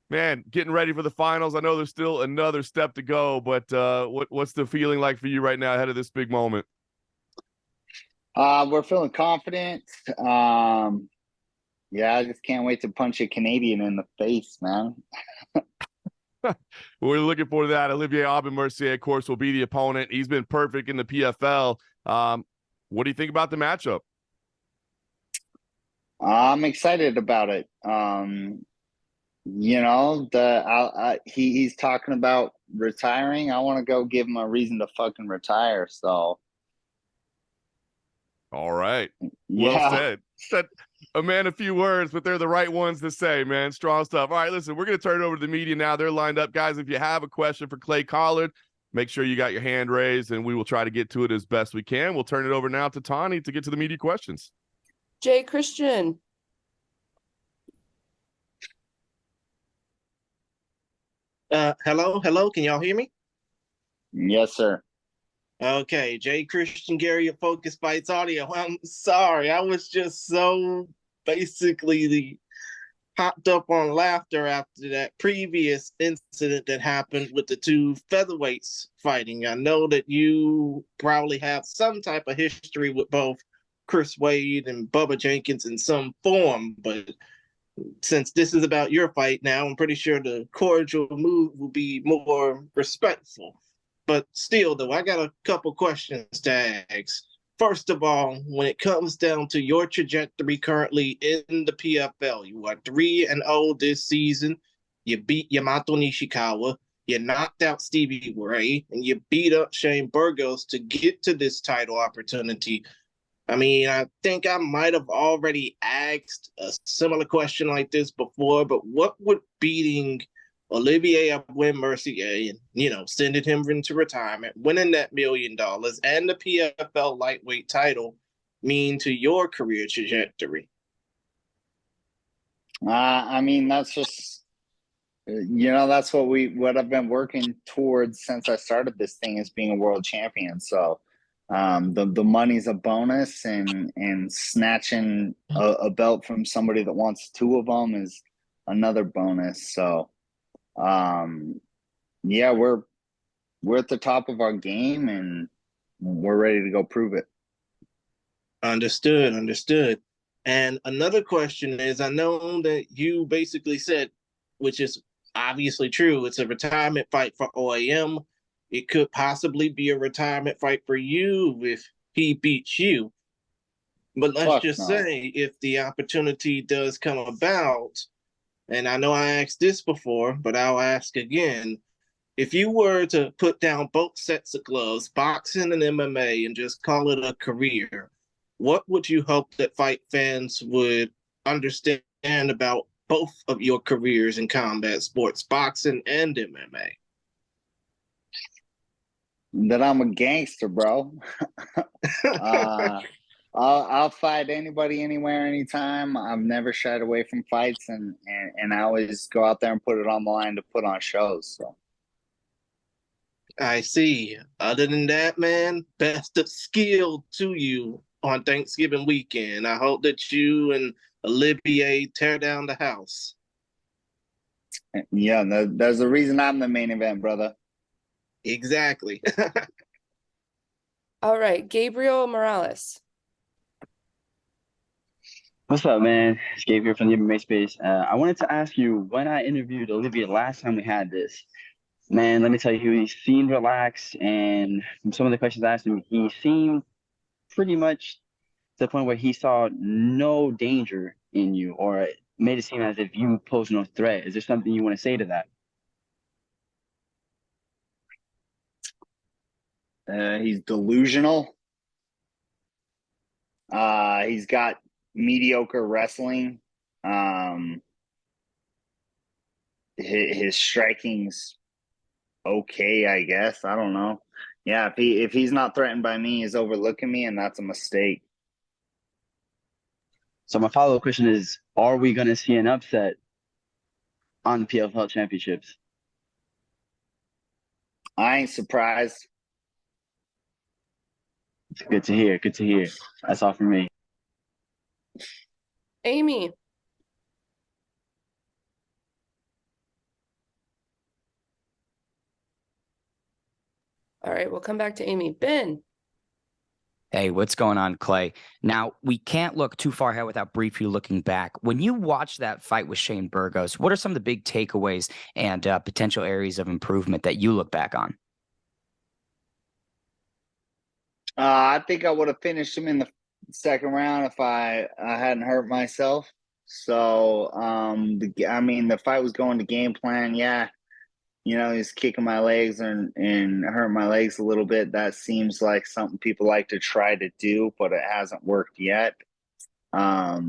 Man, getting ready for the finals. I know there's still another step to go, but what's the feeling like for you right now ahead of this big moment? We're feeling confident. Yeah, I just can't wait to punch a Canadian in the face, man. We're looking forward to that. Olivier Aubin-Mercier, of course, will be the opponent. He's been perfect in the PFL. What do you think about the matchup? I'm excited about it. He's talking about retiring. I want to go give him a reason to fucking retire. So All right. Well yeah. said. Said a man a few words, but they're the right ones to say, man. Strong stuff. All right, listen, we're going to turn it over to the media now. They're lined up. Guys, if you have a question for Clay Collard, make sure you got your hand raised, and we will try to get to it as best we can. We'll turn it over now to Tani to get to the media questions. Jay Christian. Hello. Can y'all hear me? Yes, sir. Okay, Jay Christian Gary of Focus Fights Audio. I'm sorry, I was just so basically hopped up on laughter after that previous incident that happened with the two featherweights fighting. I know that you probably have some type of history with both Chris Wade and Bubba Jenkins in some form, but since this is about your fight now, I'm pretty sure the cordial move will be more respectful. But still, though, I got a couple questions to ask. First of all, when it comes down to your trajectory currently in the PFL, you are 3-0 this season. You beat Yamato Nishikawa. You knocked out Stevie Ray, and you beat up Shane Burgos to get to this title opportunity. I mean, I think I might have already asked a similar question like this before, but what would beating Olivier Aubin-Mercier and, sending him into retirement, winning that $1 million and the PFL lightweight title mean to your career trajectory? I mean, that's just that's what I've been working towards since I started this thing, is being a world champion. So the money's a bonus, and snatching a belt from somebody that wants two of them is another bonus. So yeah, we're at the top of our game, and we're ready to go prove it. Understood. And another question is, I know that you basically said, which is obviously true, it's a retirement fight for OAM. It could possibly be a retirement fight for you if he beats you. But let's just say if the opportunity does come about, and I know I asked this before, but I'll ask again. If you were to put down both sets of gloves, boxing and MMA, and just call it a career, what would you hope that fight fans would understand about both of your careers in combat sports, boxing and MMA? That I'm a gangster, bro. I'll fight anybody, anywhere, anytime. I've never shied away from fights, and I always go out there and put it on the line to put on shows. So I see. Other than that, man, best of skill to you on Thanksgiving weekend. I hope that you and Olivier tear down the house. yeah, there's a reason I'm the main event, brother. Exactly. All right, Gabriel Morales. What's up, man? It's Gabe here from the MMA space. I wanted to ask you, when I interviewed Olivier last time we had this, man, let me tell you, he seemed relaxed, and from some of the questions I asked him, he seemed pretty much to the point where he saw no danger in you, or it made it seem as if you pose no threat. Is there something you want to say to that? He's delusional. He's got mediocre wrestling. His striking's okay, I guess. I don't know. Yeah, if he's not threatened by me, he's overlooking me, and that's a mistake. So my follow-up question is, are we going to see an upset on the PFL championships? I ain't surprised. It's good to hear. Good to hear. That's all for me. Amy. All right, we'll come back to Amy. Ben. Hey, what's going on, Clay? Now, we can't look too far ahead without briefly looking back. When you watch that fight with Shane Burgos, what are some of the big takeaways and potential areas of improvement that you look back on? I think I would have finished him in the second round if I hadn't hurt myself. So, the fight was going to game plan. Yeah, he's kicking my legs and hurting my legs a little bit. That seems like something people like to try to do, but it hasn't worked yet. I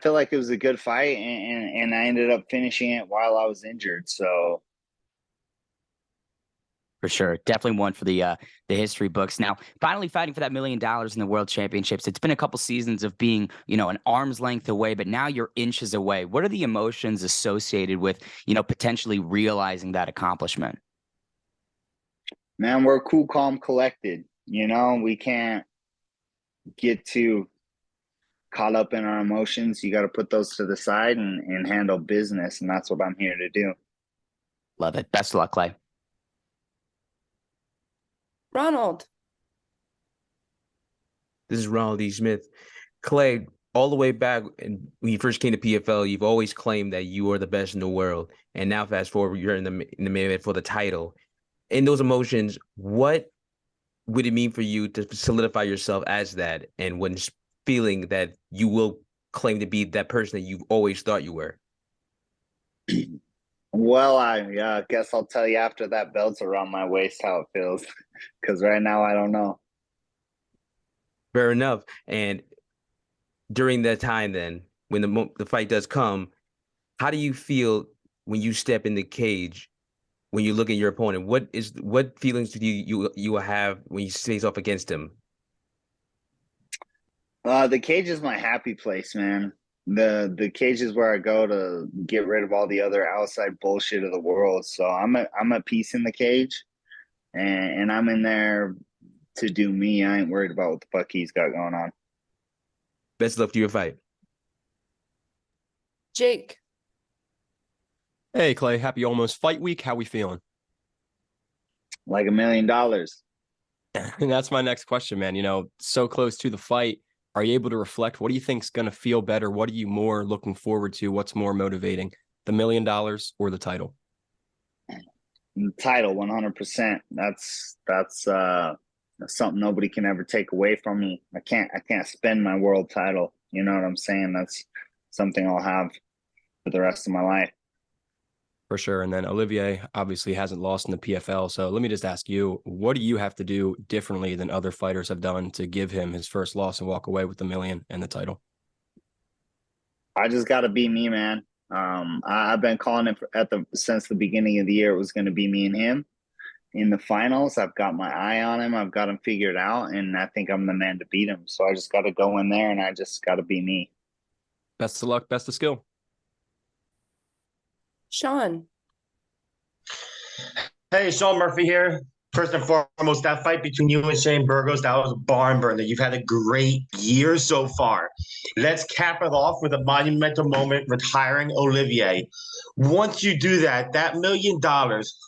feel like it was a good fight, and I ended up finishing it while I was injured. So. For sure. Definitely one for the history books. Now, finally fighting for that $1 million in the World Championships. It's been a couple seasons of being, an arm's length away, but now you're inches away. What are the emotions associated with, potentially realizing that accomplishment? Man, we're cool, calm, collected. We can't get too caught up in our emotions. You got to put those to the side and handle business. And that's what I'm here to do. Love it. Best of luck, Clay. Ronald. This is Ronald D. Smith. Clay, all the way back when you first came to PFL, you've always claimed that you are the best in the world. And now fast forward, you're in the main event for the title. In those emotions, what would it mean for you to solidify yourself as that? And when feeling that you will claim to be that person that you always thought you were? Well, I guess I'll tell you after that belt's around my waist how it feels, because right now I don't know. Fair enough. And during that time, then, when the fight does come, how do you feel when you step in the cage? When you look at your opponent, what feelings do you have when you face off against him? The cage is my happy place, man. The cage is where I go to get rid of all the other outside bullshit of the world. So I'm at peace in the cage, and I'm in there to do me. I ain't worried about what the fuck he's got going on. Best of luck to your fight. Jake. Hey, Clay. Happy almost fight week. How we feeling? Like $1 million. And that's my next question, man. So close to the fight. Are you able to reflect? What do you think's going to feel better? What are you more looking forward to? What's more motivating, the $1 million or the title? The title, 100%. That's something nobody can ever take away from me. I can't spend my world title. You know what I'm saying? That's something I'll have for the rest of my life. For sure. And then Olivier obviously hasn't lost in the PFL. So let me just ask you, what do you have to do differently than other fighters have done to give him his first loss and walk away with the $1 million and the title? I just got to be me, man. I've been calling it since the beginning of the year. It was going to be me and him in the finals. I've got my eye on him. I've got him figured out, and I think I'm the man to beat him. So I just got to go in there, and I just got to be me. Best of luck. Best of skill. Sean. Hey, Sean Murphy here. First and foremost, that fight between you and Shane Burgos, that was a barn burner. You've had a great year so far. Let's cap it off with a monumental moment, retiring Olivier. Once you do that $1 million,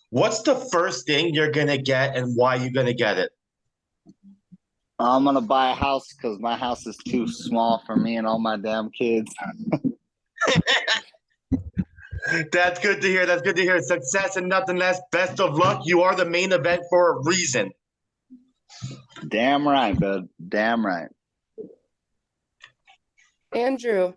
what's the first thing you're going to get and why you're going to get it? I'm going to buy a house because my house is too small for me and all my damn kids. That's good to hear. That's good to hear. Success and nothing less. Best of luck. You are the main event for a reason. Damn right, bud. Damn right. Andrew.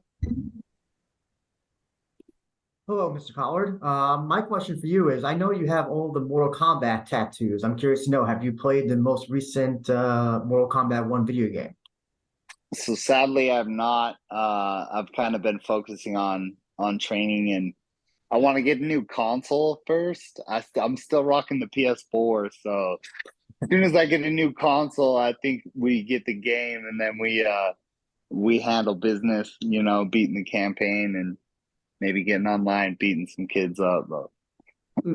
Hello, Mr. Collard. My question for you is, I know you have all the Mortal Kombat tattoos. I'm curious to know, have you played the most recent Mortal Kombat 1 video game? So sadly, I've not. I've kind of been focusing on training, and I want to get a new console first. I'm still rocking the PS4, so as soon as I get a new console, I think we get the game, and then we handle business. Beating the campaign and maybe getting online, beating some kids up.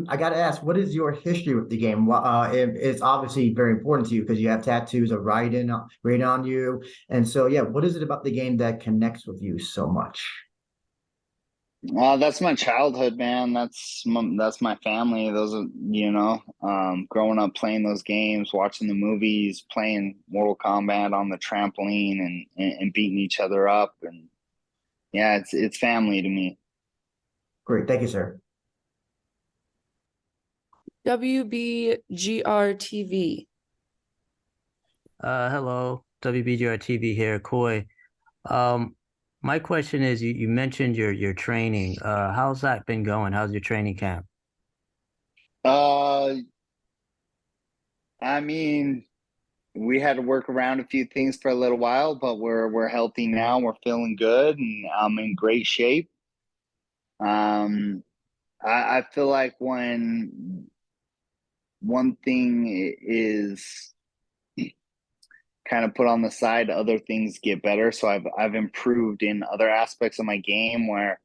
I got to ask, what is your history with the game? It's obviously very important to you because you have tattoos of Raiden on you, and so yeah, what is it about the game that connects with you so much? That's my childhood, man. That's my family. Those are, growing up playing those games, watching the movies, playing Mortal Kombat on the trampoline and beating each other up. And yeah, it's family to me. Great. Thank you, sir. WBGR TV. Hello, WBGR TV here, Koi. My question is, you mentioned your training. How's that been going? How's your training camp? I mean, we had to work around a few things for a little while, but we're healthy now. We're feeling good, and I'm in great shape. I feel like when one thing is kind of put on the side, other things get better. So I've improved in other aspects of my game where,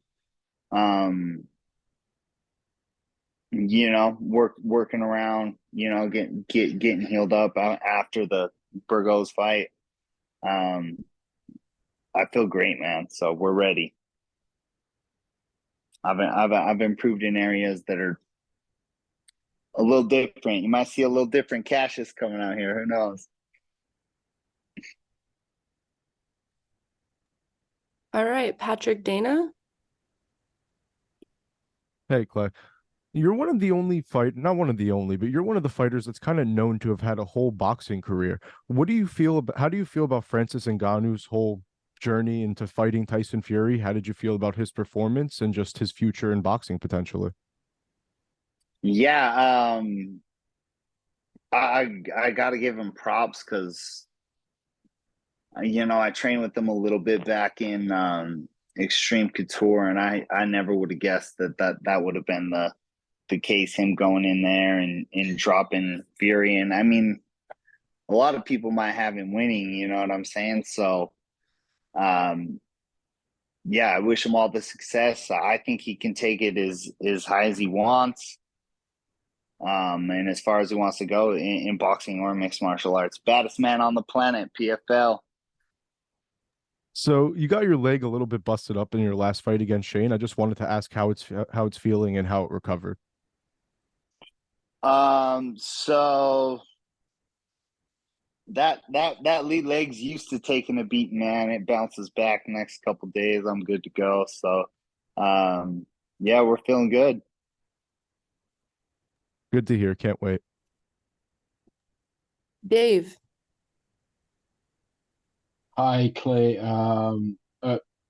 working around, getting healed up after the Burgos fight. I feel great, man. So we're ready. I've improved in areas that are a little different. You might see a little different Cassius coming out here. Who knows? All right, Patrick Dana. Hey, Clay. You're one of the only not one of the only, but you're one of the fighters that's kind of known to have had a whole boxing career. What do you feel about, how do you feel about Francis Ngannou's whole journey into fighting Tyson Fury? How did you feel about his performance and just his future in boxing potentially? Yeah, I got to give him props because I trained with them a little bit back in Extreme Couture, and I never would have guessed that would have been the case, him going in there and dropping Fury. And I mean, a lot of people might have him winning, you know what I'm saying? So yeah, I wish him all the success. I think he can take it as high as he wants. And as far as he wants to go in boxing or mixed martial arts. Baddest man on the planet, PFL. So you got your leg a little bit busted up in your last fight against Shane. I just wanted to ask how it's feeling and how it recovered. So that lead leg's used to taking a beating, man. It bounces back next couple days. I'm good to go. So yeah, we're feeling good. Good to hear. Can't wait. Dave. Hi, Clay.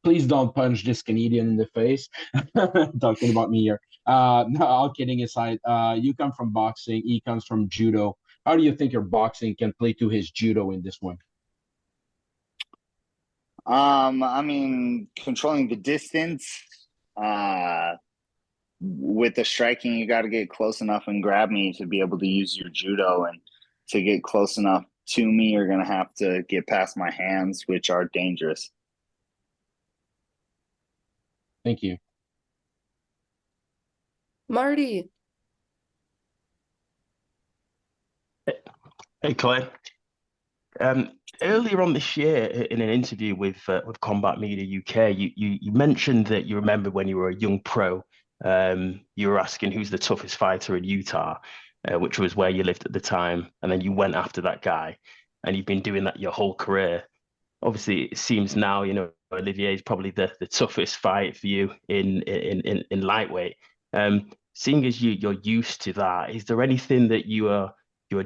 Please don't punch this Canadian in the face. Talking about me here. No, all kidding aside, you come from boxing. He comes from judo. How do you think your boxing can play to his judo in this one? I mean, controlling the distance. With the striking, you got to get close enough and grab me to be able to use your judo. And to get close enough to me, you're going to have to get past my hands, which are dangerous. Thank you. Marty. Hey, Clay. Earlier on this year, in an interview with Combat Media UK, you mentioned that you remember when you were a young pro, you were asking who's the toughest fighter in Utah, which was where you lived at the time, and then you went after that guy, and you've been doing that your whole career. Obviously, it seems now, Olivier is probably the toughest fight for you in lightweight. Seeing as you're used to that, is there anything that you are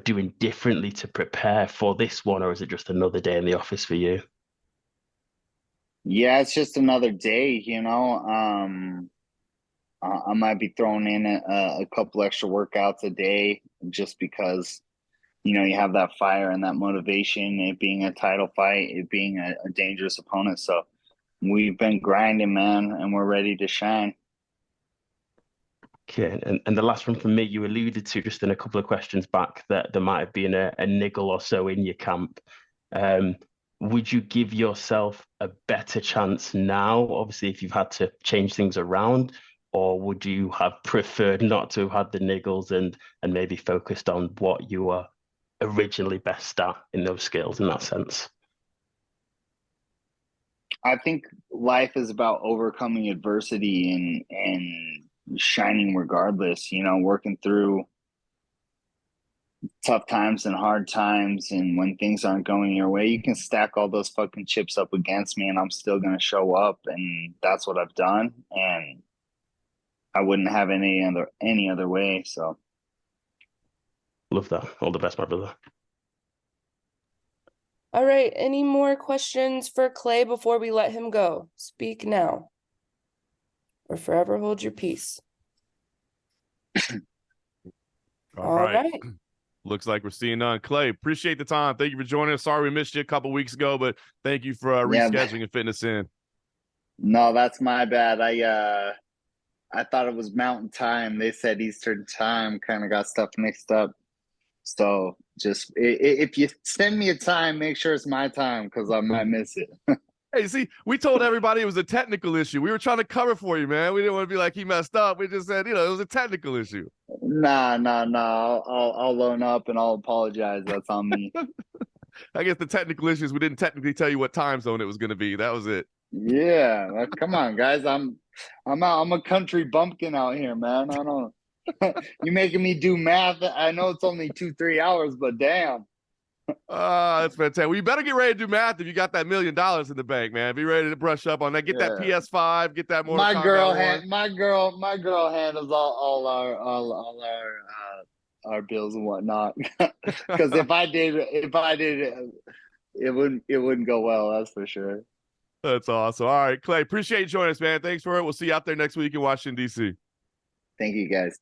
doing differently to prepare for this one, or is it just another day in the office for you? Yeah, it's just another day, I might be throwing in a couple extra workouts a day just because, you have that fire and that motivation, it being a title fight, it being a dangerous opponent. So we've been grinding, man, and we're ready to shine. Okay, and the last one from me, you alluded to just in a couple of questions back that there might have been a niggle or so in your camp. Would you give yourself a better chance now, obviously, if you've had to change things around, or would you have preferred not to have had the niggles and maybe focused on what you were originally best at in those skills in that sense? I think life is about overcoming adversity and shining regardless, you know, working through tough times and hard times, and when things aren't going your way, you can stack all those fucking chips up against me and I'm still gonna show up, and that's what I've done, and I wouldn't have any other way. So Love that. All the best, my brother. All right. Any more questions for Clay before we let him go? Speak now, or forever hold your peace. All right. Looks like we're seeing none. Clay, appreciate the time. Thank you for joining us. Sorry we missed you a couple weeks ago, but thank you for rescheduling and fitting us in. no, that's my bad. I thought it was Mountain Time. They said Eastern Time. Kind of got stuff mixed up. So just if you send me a time, make sure it's my time because I might miss it. Hey, see, we told everybody it was a technical issue. We were trying to cover for you, man. We didn't want to be like he messed up. We just said, you know, it was a technical issue. Nah. I'll loan up and I'll apologize. That's on me. I guess the technical issues, we didn't technically tell you what time zone it was going to be. That was it. Yeah, come on, guys. I'm a country bumpkin out here, man. I don't. You making me do math? I know it's only 2-3 hours, but damn. That's fantastic. Well, you better get ready to do math if you got that $1 million in the bank, man. Be ready to brush up on that. Get that PS5. Get that Mortal Kombat 1. My girl handles all our bills and whatnot. Because if I did it wouldn't go well. That's for sure. That's awesome. All right, Clay, appreciate you joining us, man. Thanks for it. We'll see you out there next week in Washington, D.C. Thank you, guys.